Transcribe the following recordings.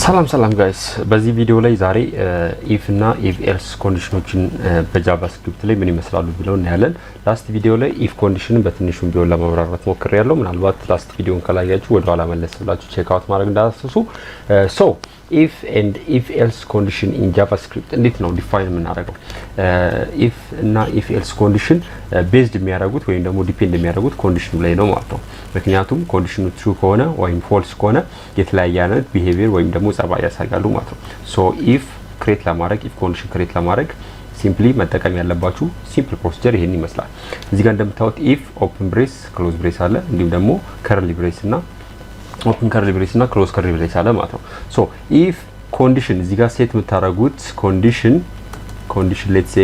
ሰላም ጋይስ በዚህ ቪዲዮ ላይ ዛሬ if እና if else ኮንዲሽኖችን በጃቫስክሪፕት ላይ ምን ይመስላሉ ብለው እናያለን። ላስት ቪዲዮ ላይ if ኮንዲሽንን በትንሹም ቢሆን ለማብራራት ሞክሬያለሁ። ምናልባት ላስት ቪዲዮን ካላያችሁ ወደ ኋላ መለስ ብላችሁ ቼክ አውት ማድረግ እንዳትረሱ። so if and if else condition in javascript እንዴት ነው ዲፋይን የምናደርገው? if እና if else ኮንዲሽን ቤዝድ የሚያደርጉት ወይም ደግሞ ዲፔንድ የሚያደርጉት ኮንዲሽኑ ላይ ነው ማለት ነው። ምክንያቱም ኮንዲሽኑ ትሩ ከሆነ ወይም ፎልስ ከሆነ የተለያየ አይነት ቢሄቪየር ወይም ደግሞ ጸባይ ያሳያሉ ማለት ነው። ሶ if ክሬት ለማድረግ if ኮንዲሽን ክሬት ለማድረግ ሲምፕሊ መጠቀም ያለባችሁ ሲምፕል ፕሮሲጀር ይሄን ይመስላል። እዚህ ጋር እንደምታዩት if ኦፕን ብሬስ ክሎዝ ብሬስ አለ፣ እንዲሁም ደግሞ ከርሊ ብሬስ እና ኦፕን ከርሊ ብሬስ እና ክሎዝ ከርሊ ብሬስ አለ ማለት ነው። ሶ if ኮንዲሽን እዚህ ጋር ሴት የምታደርጉት ኮንዲሽን ሌትስ ሴ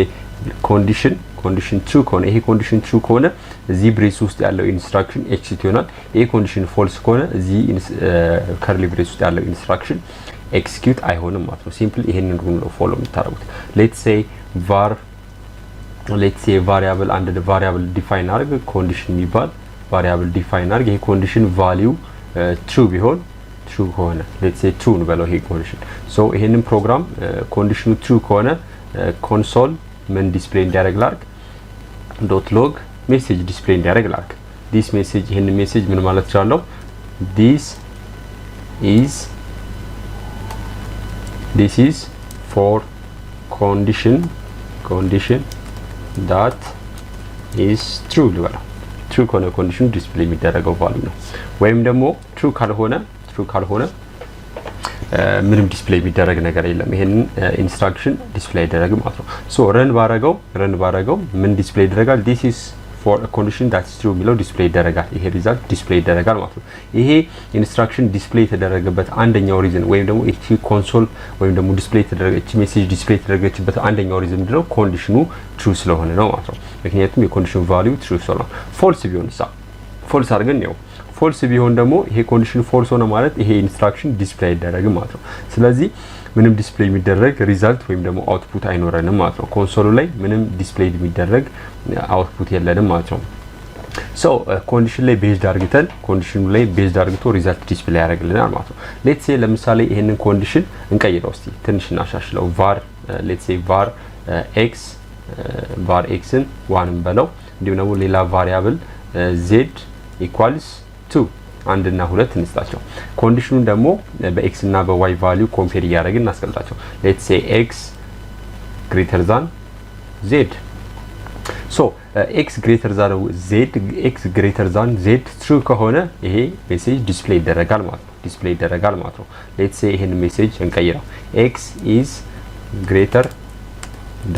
ኮንዲሽን ትሩ ከሆነ ይሄ ኮንዲሽን ትሩ ከሆነ እዚህ ብሬስ ውስጥ ያለው ኢንስትራክሽን ኤክሲኪዩት ይሆናል። ይሄ ኮንዲሽን ፎልስ ከሆነ እዚህ ከርሊ ብሬስ ውስጥ ያለው ኢንስትራክሽን ኤክሲኪዩት አይሆንም ማለት ነው። ሲምፕሊ ይሄንን ሩል ነው ፎሎ የምታደርጉት። ሌትስ ሴ ቫሪያብል አንድ ቫሪያብል ዲፋይን አድርግ ኮንዲሽን የሚባል ቫሪያብል ዲፋይን አድርግ። ይሄ ኮንዲሽን ቫልዩ ትሩ ቢሆን ትሩ ከሆነ ሌትስ ሴ ትሩ እንበለው ይሄ ኮንዲሽን። ሶ ይሄንን ፕሮግራም ኮንዲሽኑ ትሩ ከሆነ ኮንሶል ምን ዲስፕሌይ እንዲያደርግ ላድርግ ዶት ሎግ ሜሴጅ ዲስፕሌይ እንዲያደርግ ላድርግ። ዲስ ሜሴጅ ይሄን ሜሴጅ ምን ማለት ይችላል? this is for condition that is true ልበለው። true ከሆነ ኮንዲሽኑ ዲስፕሌይ የሚደረገው ቫልዩ ነው። ወይም ደግሞ true ካልሆነ ምንም ዲስፕሌይ የሚደረግ ነገር የለም። ይሄንን ኢንስትራክሽን ዲስፕሌይ ይደረግ ማለት ነው። ሶ ረን ባረገው ምን ዲስፕሌይ ይደረጋል? this is for a condition that is true የሚለው ዲስፕሌይ ይደረጋል። ይሄ ሪዛልት ዲስፕሌይ ይደረጋል ማለት ነው። ይሄ ኢንስትራክሽን ዲስፕሌይ የተደረገበት አንደኛው ሪዝን ወይም ደግሞ እቺ ኮንሶል ወይም ደግሞ ዲስፕሌይ የተደረገች ሜሴጅ ዲስፕሌይ የተደረገችበት አንደኛው ሪዝን ምንድነው? ኮንዲሽኑ ትሩ ስለሆነ ነው ማለት ነው። ምክንያቱም የኮንዲሽን ቫልዩ ትሩ ስለሆነ። ፎልስ ቢሆንሳ ፎልስ አድርገን ነው ፎልስ ቢሆን ደግሞ ይሄ ኮንዲሽን ፎልስ ሆነ ማለት ይሄ ኢንስትራክሽን ዲስፕሌይ አይደረግም ማለት ነው። ስለዚህ ምንም ዲስፕሌይ የሚደረግ ሪዛልት ወይም ደግሞ አውትፑት አይኖረንም ማለት ነው። ኮንሶሉ ላይ ምንም ዲስፕሌይ የሚደረግ አውትፑት የለንም ማለት ነው። ሶ ኮንዲሽን ላይ ቤዝድ አድርገን ኮንዲሽኑ ላይ ቤዝድ አድርገቶ ሪዛልት ዲስፕሌይ ያደርግልናል ማለት ነው። ሌትስ ሴ ለምሳሌ ይሄንን ኮንዲሽን እንቀይረው እስቲ ትንሽ እናሻሽለው። ሌትስ ሴ var xን ዋንም በለው እንዲሁም ደግሞ ሌላ ቫሪያብል z ኢኳልስ 2 አንድ እና 2 እንስጣቸው። ኮንዲሽኑን ደግሞ በx እና በy ቫልዩ ኮምፔር ያደርግን እናስቀምጣቸው። ሌትስ ሴ x greater than z ሶ x greater than z ትሩ ከሆነ ይሄ ሜሴጅ ዲስፕሌይ ይደረጋል ማለት ነው። ሌትስ ሴ ይሄን ሜሴጅ እንቀይረው x is greater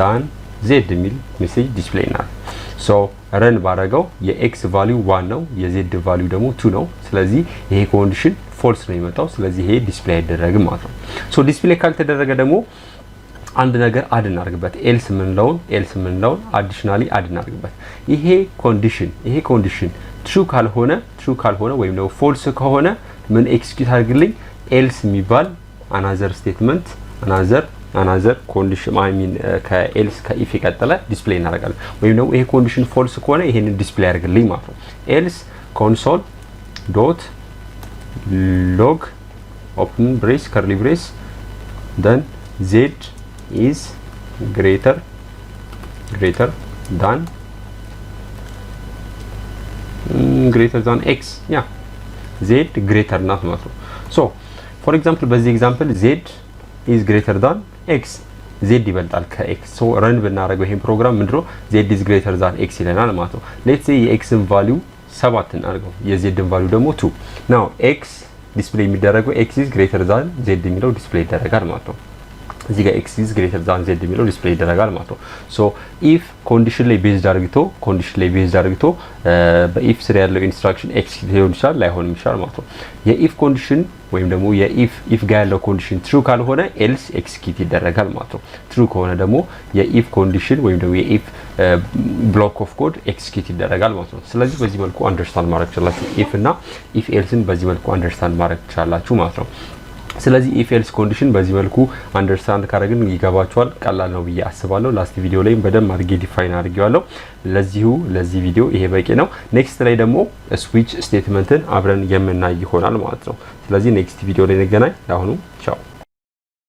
than z የሚል ሜሴጅ ዲስፕሌይ እናል። ሶ ረን ባረገው የx ቫልዩ 1 ነው፣ የz ቫልዩ ደግሞ 2 ነው። ስለዚህ ይሄ ኮንዲሽን ፎልስ ነው የሚመጣው። ስለዚህ ይሄ ዲስፕሌይ አይደረግም ማለት ነው። ሶ ዲስፕሌይ ካልተደረገ ደግሞ አንድ ነገር አድ እናርግበት። ኤልስ ምንለውን አዲሽናሊ አድ እናርግበት። ይሄ ኮንዲሽን ትሩ ካልሆነ ወይም ደግሞ ፎልስ ከሆነ ምን ኤክስኪዩት አድርግልኝ? ኤልስ የሚባል አናዘር ስቴትመንት አናዘር ኮንዲሽን ከኤልስ ከኢፍ የቀጠለ ዲስፕሌይ እናደርጋለን። ወይም ደግሞ ይሄ ኮንዲሽን ፎልስ ከሆነ ይሄንን ዲስፕሌይ ያደርግልኝ ማለት ነው። ኤልስ ኮንሶል ዶት ሎግ ኦፕን ብሬስ ከርሊ ብሬስ then z is greater than x ያ z greater ናት ማለት ነው። ሶ ፎር ኤግዛምፕል በዚህ ኤግዛምፕል z is greater than x z ይበልጣል ከx። ሶ ረን ብናደርገው ይሄን ፕሮግራም ምንድነው z is greater than x ይለናል ማለት ነው። ሌትስ ሴ የxን ቫልዩ 7 እናድርገው የzን ቫልዩ ደግሞ 2 ናው x ዲስፕሌይ የሚደረገው x is greater than z የሚለው ዲስፕሌይ ይደረጋል ማለት ነው። እዚህ ጋር x is greater than z የሚለው ዲስፕሌይ ይደረጋል ማለት ነው። ሶ if ኮንዲሽን ላይ ቤዝድ አድርግቶ በኢፍ ስር ያለው ኢንስትራክሽን ኤክሲኪዩት ሊሆን ይችላል ላይሆንም ይችላል ማለት ነው። የኢፍ ኮንዲሽን ወይም ደግሞ የኢፍ ጋር ያለው ኮንዲሽን ትሩ ካልሆነ ኤልስ ኤክሲኪዩት ይደረጋል ማለት ነው። ትሩ ከሆነ ደግሞ የኢፍ ኮንዲሽን ወይም ደግሞ የኢፍ ብሎክ ኦፍ ኮድ ኤክሲኪዩት ይደረጋል ማለት ነው። ስለዚህ በዚህ መልኩ አንደርስታንድ ማድረግ ትችላላችሁ። ኢፍ እና ኢፍ ኤልስን በዚህ መልኩ አንደርስታንድ ማድረግ ትችላላችሁ ማለት ነው። ስለዚህ ኢፍ ኤልስ ኮንዲሽን በዚህ መልኩ አንደርስታንድ ካደረግን ይገባችኋል። ቀላል ነው ብዬ አስባለሁ። ላስት ቪዲዮ ላይ በደንብ አድርጌ ዲፋይን አድርጌዋለሁ። ለዚህ ቪዲዮ ይሄ በቂ ነው። ኔክስት ላይ ደግሞ ስዊች ስቴትመንትን አብረን የምናይ ይሆናል ማለት ነው። ስለዚህ ኔክስት ቪዲዮ ላይ እንገናኝ። አሁኑ ቻው።